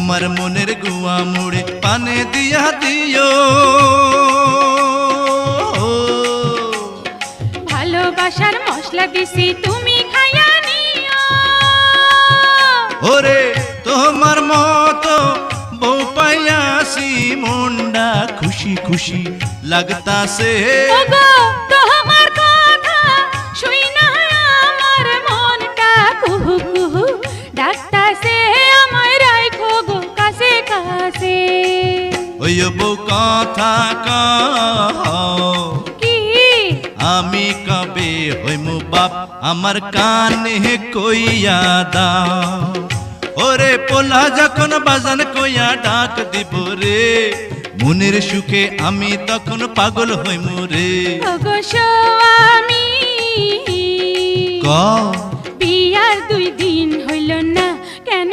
তোমার মনের গুয়া মুড়ে পানে দিয়া দিও। ভালোবাসার মশলা দিছি তুমি খাইয়া নিও। ওরে তোমার মতো বউ পাইয়াছি মনটা খুশি খুশি লাগতাছে। ওগো তোমার কথা শুইনা আমার মনটা কুহু কুহু ডাকতাছে, আমায় রাখো গো কাছে কাছে। ওই বউ কথা কও কি আমি কবে হইমু বাপ আমার কানে কইয়া দাও। ওরে পোলা যখন বাজান কইয়া ডাক দিব রে, মনের সুখে আমি তখন পাগল হইমু রে। ওগো স্বামী ক বিয়ার 2 দিন হইল না কেন?